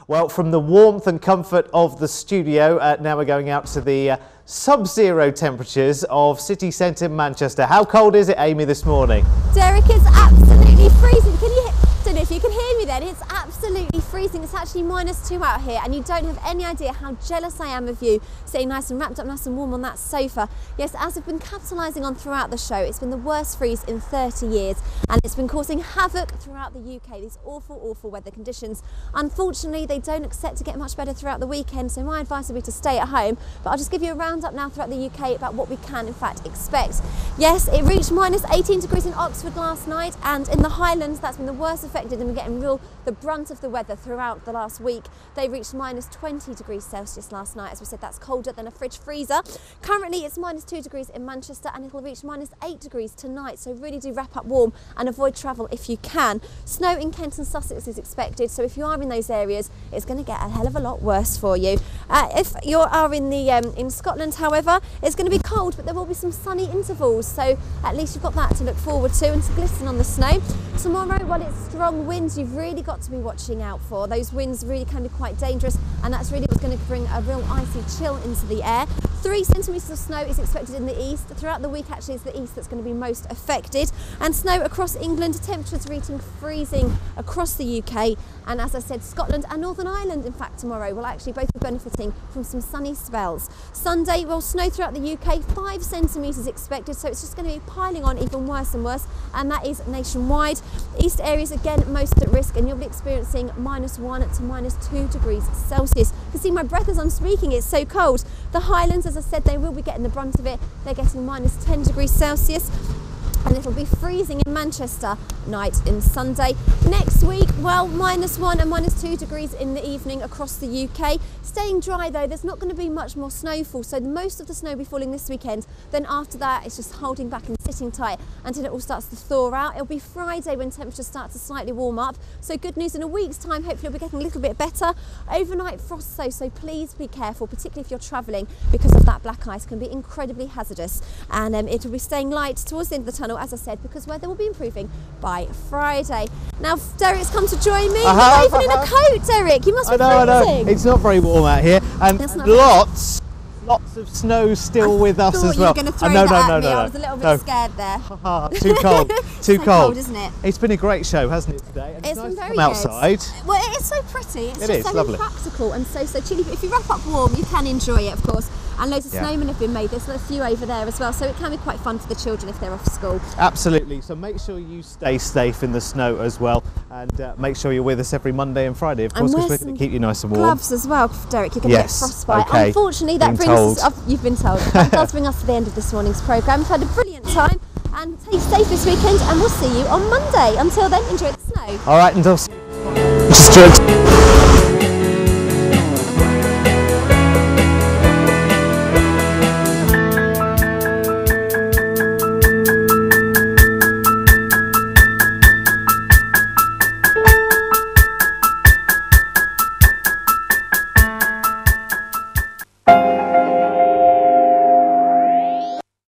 Well, from the warmth and comfort of the studio, now we're going out to the sub-zero temperatures of city centre Manchester. How cold is it, Amy, this morning? Derek, it's absolutely freezing. I don't know if you can hear me then. It's absolutely freezing. It's actually -2 out here, and you don't have any idea how jealous I am of you sitting nice and wrapped up nice and warm on that sofa. Yes, as I've been capitalising on throughout the show, it's been the worst freeze in 30 years, and it's been causing havoc throughout the UK, these awful, awful weather conditions. Unfortunately, they don't expect to get much better throughout the weekend, so my advice would be to stay at home. But I'll just give you a roundup now throughout the UK about what we can, in fact, expect. Yes, it reached -18 degrees in Oxford last night, and in the Highlands, that's been the worst affected, and we're getting the brunt of the weather throughout the last week. They reached -20 degrees Celsius last night. As we said, that's colder than a fridge freezer. Currently, it's -2 degrees in Manchester, and it'll reach -8 degrees tonight. So really do wrap up warm and avoid travel if you can. Snow in Kent and Sussex is expected, so if you are in those areas, it's going to get a hell of a lot worse for you. If you are in Scotland, however, it's going to be cold, but there will be some sunny intervals, so at least you've got that to look forward to and to glisten on the snow. Tomorrow, while it's strong winds, you've really got to be watching out for. Those winds really can be quite dangerous, and that's really what's going to bring a real icy chill into the air. 3 centimetres of snow is expected in the east. Throughout the week, actually, it's the east that's going to be most affected. And snow across England, temperatures reaching freezing across the UK. And as I said, Scotland and Northern Ireland, in fact, tomorrow will actually both be benefiting from some sunny spells. Sunday, well, snow throughout the UK, 5 centimetres expected, so it's just going to be piling on even worse and worse, and that is nationwide. East areas, again, most at risk, and you'll be experiencing -1 to -2 degrees Celsius. You can see my breath as I'm speaking, it's so cold. The Highlands, as I said, they will be getting the brunt of it. They're getting -10 degrees Celsius. And it'll be freezing in Manchester night in Sunday. Next week, well, -1 and -2 degrees in the evening across the UK. Staying dry though, there's not going to be much more snowfall, so most of the snow will be falling this weekend. Then after that, it's just holding back and sitting tight until it all starts to thaw out. It'll be Friday when temperatures start to slightly warm up. So good news, in a week's time, hopefully we'll be getting a little bit better. Overnight frost though, so please be careful, particularly if you're travelling, because of that black ice can be incredibly hazardous. And it'll be staying light towards the end of the tunnel, as I said, because weather will be improving by Friday. Now, Derek's come to join me. You're not even in a coat, Derek. You must be freezing. I know. It's not very warm out here, and lots of snow still with us as well. You were going to throw that at me. I was a little bit scared there. Too cold. Too so cold, isn't it? It's been a great show, hasn't it, today? And it's nice been very to come outside. Good. Well, it is so pretty. It's just so lovely. practical and so chilly. If you wrap up warm, you can enjoy it, of course. And loads of snowmen have been made. There's a few over there as well, so it can be quite fun for the children if they're off school. Absolutely. So make sure you stay safe in the snow as well, and make sure you're with us every Monday and Friday, of course, because we're going to keep you nice and warm. Gloves as well, Derek. You're going to get frostbite. Okay. Unfortunately, that brings us. You've been told. That does bring us to the end of this morning's programme. We've had a brilliant time, and take safe this weekend, and we'll see you on Monday. Until then, enjoy the snow. All right, until.